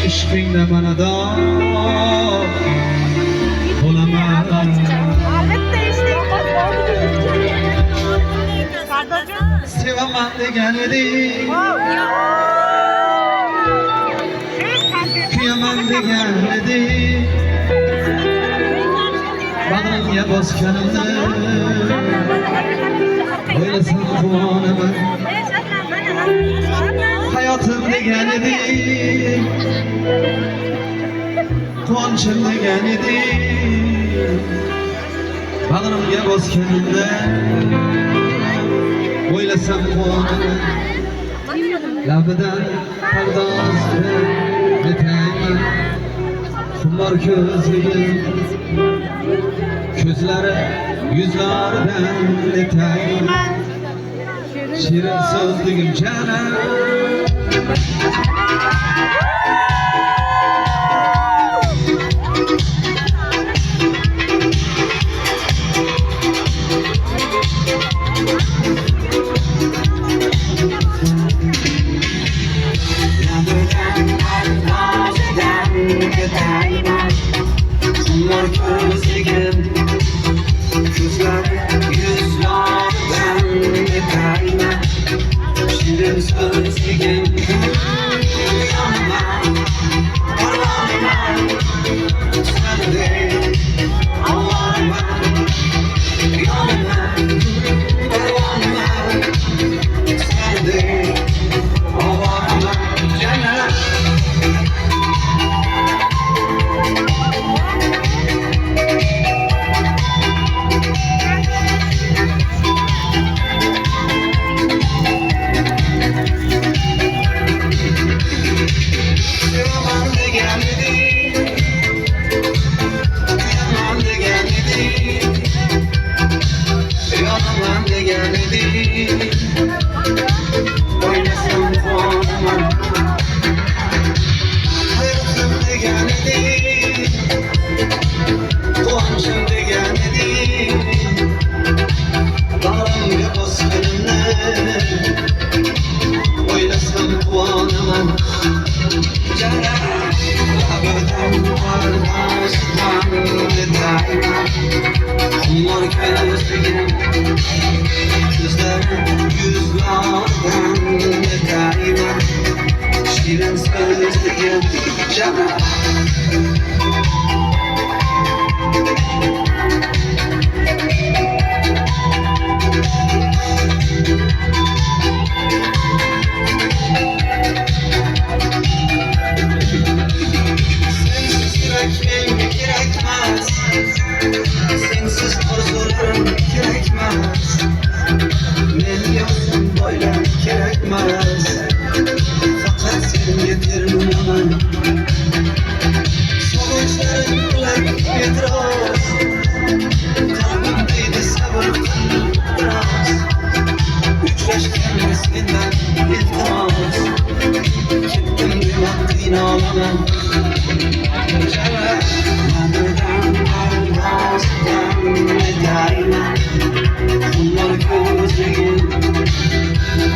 ishqingda manada bo'laman. Sevaman degan eding, kuyaman degan eding, bag'rimga bosganimni o'ylasam quvonaman. Hayotim degan eding, quvonchim degan eding, bag'rimga bosganimda o'ylasam quvonaman. Labidan pardoz etayman, xumor ko'zligim, ko'zlari yuzlaridan etayman. Shirin so'zligim canım. Kumlar gözlegim, gözleri yüzlerden etayman. Shirin sözlegim, kerakmas, sensiz orzularim kerakmas, menga uzun boylar kerakmas, faqat senga termunaman. Sog'inchlarim bilan e'tiroz, qalbim deydi sabr qil biroz, uchrashganga sendan iltimos, ketdim dema qiynalaman. Namidan parvozdan netayman, kunlar ko'zligim,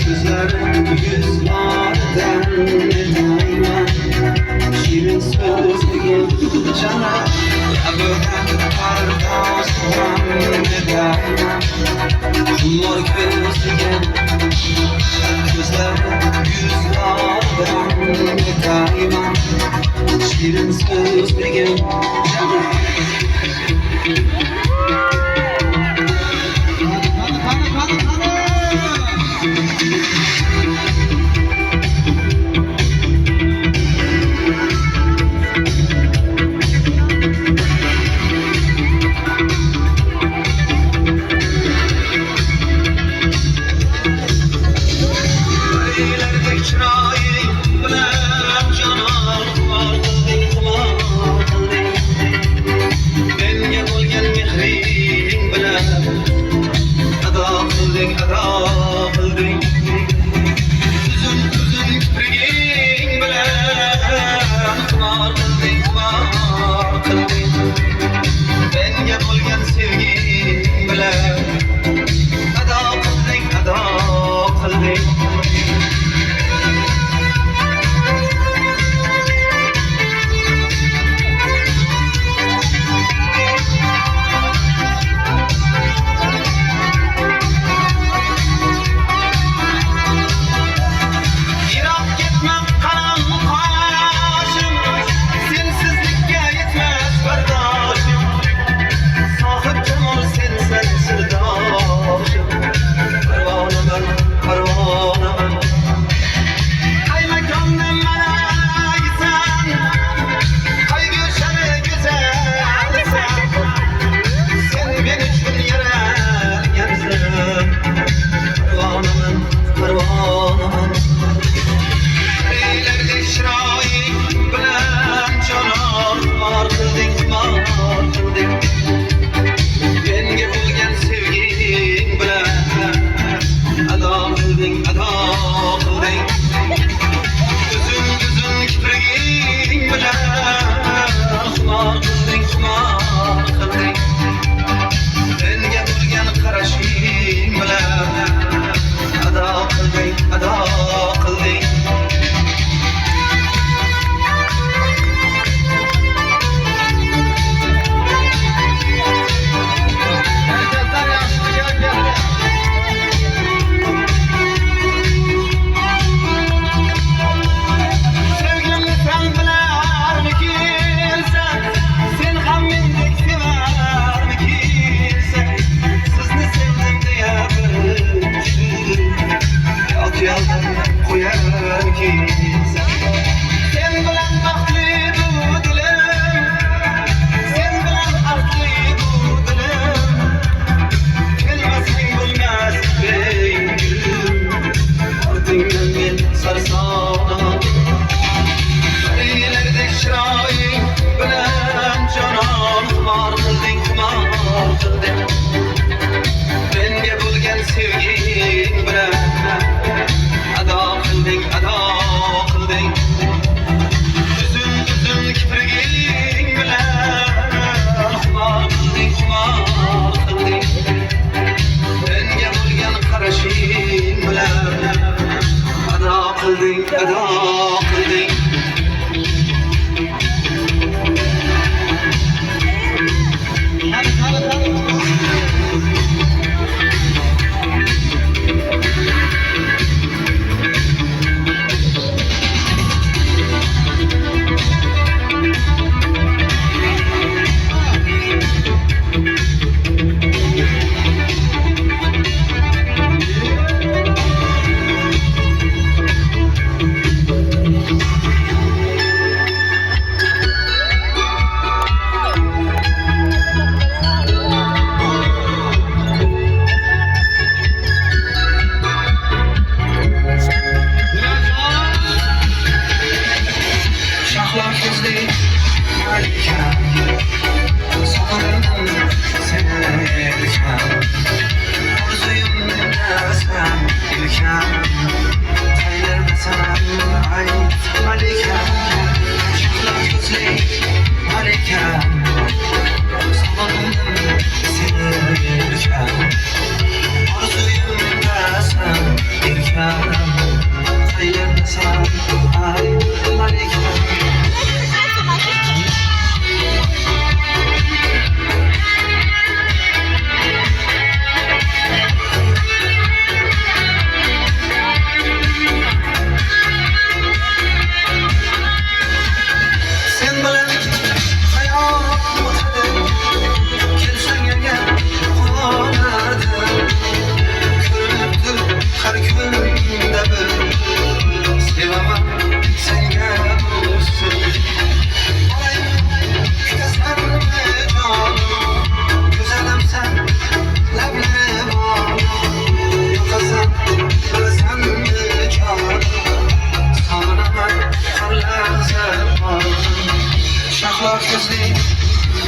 ko'zlarim yuzlaridan netayman, shirin so'zligim jana. Namidan parvozdan netayman, kunlar ko'zligim, ko'zlarim yuzlaridan netayman, shirin so'zligim jana.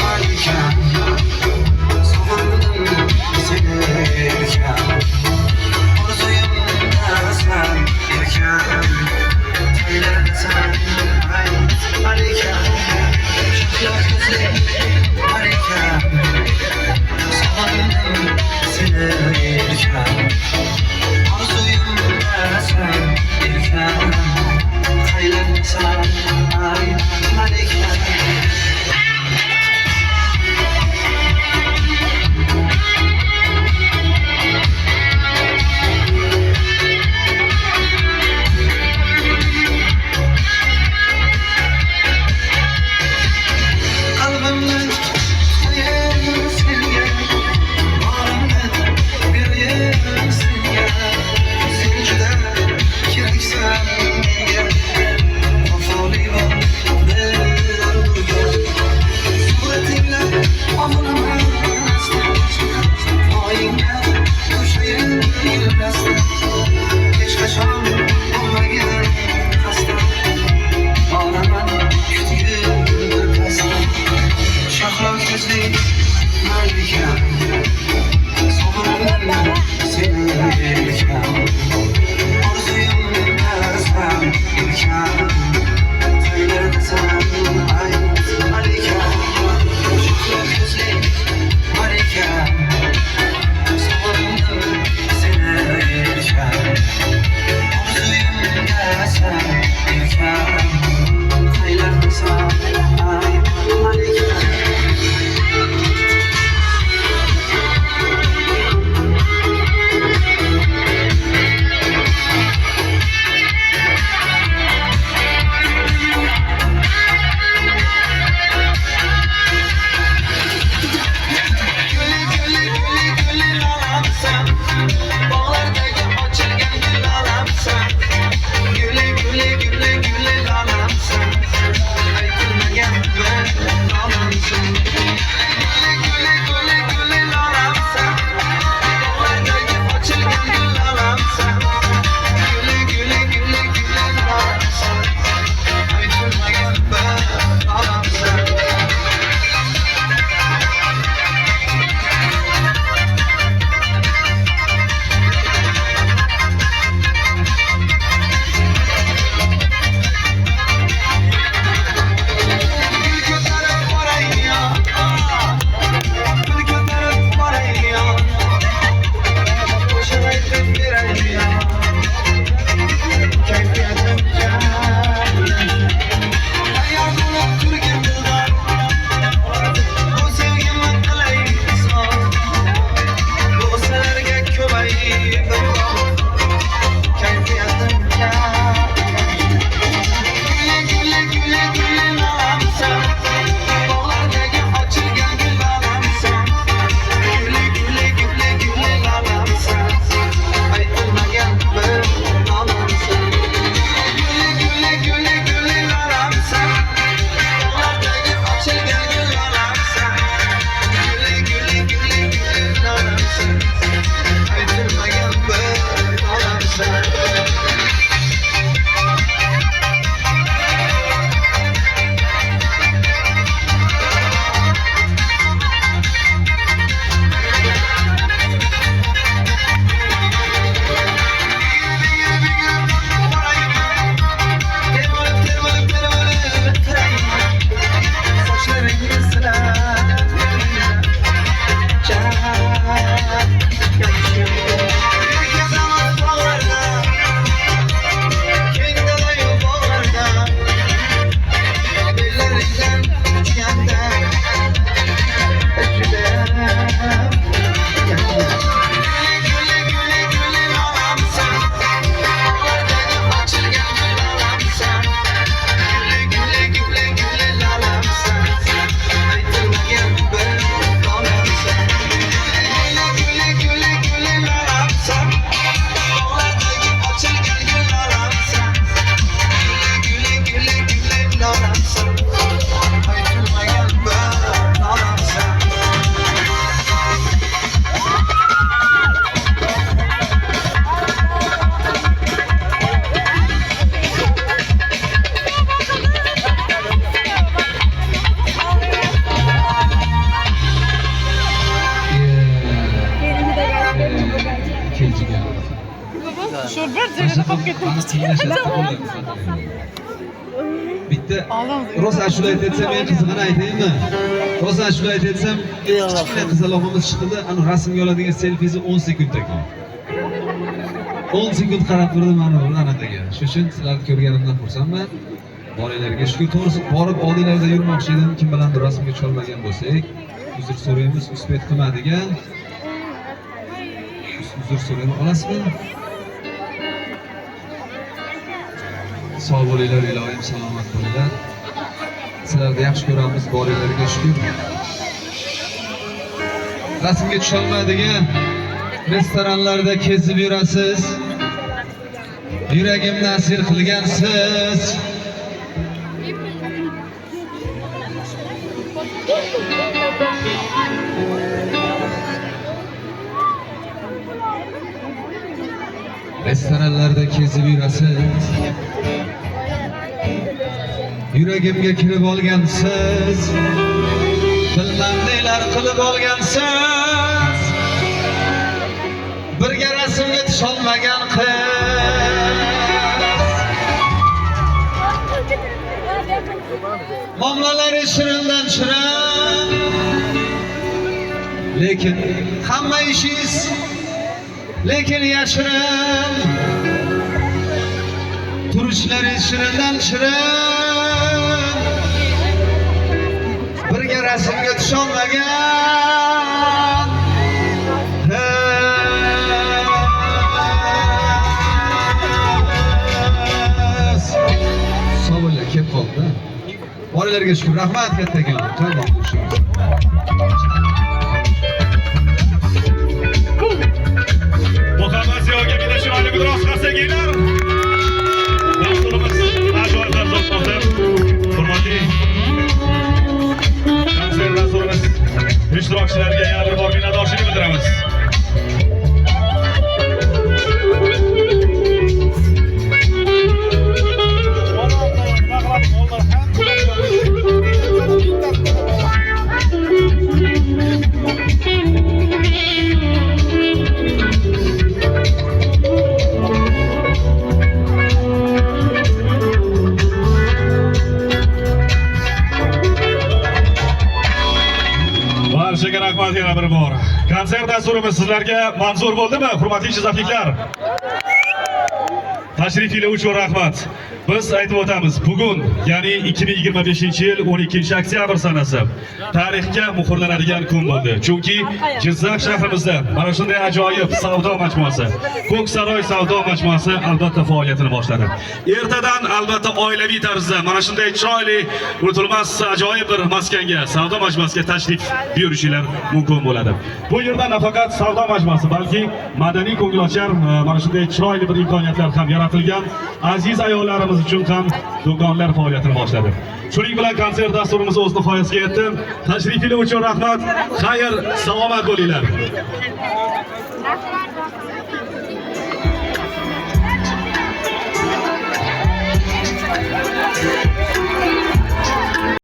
Malikan sog'indim seni erkan orzuyimda sen erkan to'ylardasan ay malikan shohlar ko'zli malikan sog'indim seni erkan orzuyimda sen erkan to'ylardasan ay malikan joyida qolib ketdim. Bitta rosa ashula aytsam, men qizig'ini aytaymi? Rosa ashula aytsam, kichkina qizaloqimiz chiqdi, ana rasmga oladigan selfiesi 10 sekund ekan. 10 sekund qarab turdim mana bu anaqaga. Shu uchun sizlarni ko'rganimdan xursandman. Bolalarga shukur, to'g'risi borib oldinglarda yurmoqchi edim, kim bilandir rasmga tusholmagan bo'lsak, uzr so'raymiz, uspet qilmadigan. Uzr so'rayman, olasizmi? Sog' bo'linglar, ilohim salomat bo'linglar. Sizlarni yaxshi ko'ramiz, bolalarga shukur. Rasmga tusholmaydigan restoranlarda kezib yurasiz. Yuragimni asir qilgansiz. Restoranlarda kezib yurasiz. Yuragimga kirib olgansiz. Bilmam nelar qilib olgansiz. Birga rasmga tusholmagan qiz. Mamlalari shirindan shirin. Lekin hamma ishingiz lekin yashirin. Turishlari shirindan shirin. Birga rasmga tusholmagan. Savollar kelib qoldi. Bolalarga shukur, rahmat kattagon. Qanday bo'lishimiz? Muhammad Ziyoga bitta chiroyli biroz qarsakinglar. Dasturimiz ajoyib tarz o'tmoqda. Hurmatli konsert dasturimiz ishtirokchilariga yana bir bor minnatdorchilik bildiramiz. Barchaga rahmat yana bir bor. Konsert dasturimiz sizlarga manzur bo'ldimi, hurmatli jizzaxliklar? Tashrifinglar uchun rahmat. Biz aytib o'tamiz, bugun, ya'ni 2025-yil 12-oktyabr sanasi tarixga muhrlanadigan kun bo'ldi. Chunki Jizzax shahrimizda mana shunday ajoyib savdo majmuasi, Ko'ksaroy savdo majmuasi albatta faoliyatini boshladi. Ertadan albatta oilaviy tarzda mana shunday chiroyli, unutilmas ajoyib bir maskanga, savdo majmuasiga tashrif buyurishinglar mumkin bo'ladi. Bu yerda nafaqat savdo majmuasi, balki madaniy ko'ngilochar mana shunday chiroyli bir imkoniyatlar ham yaratilgan. Aziz ayollarimiz uchun ham do'konlar faoliyatini boshladi. Shuning bilan konsert dasturimiz o'z nihoyasiga yetdi. Tashrifinglar uchun rahmat. Xayr, salomat bo'linglar.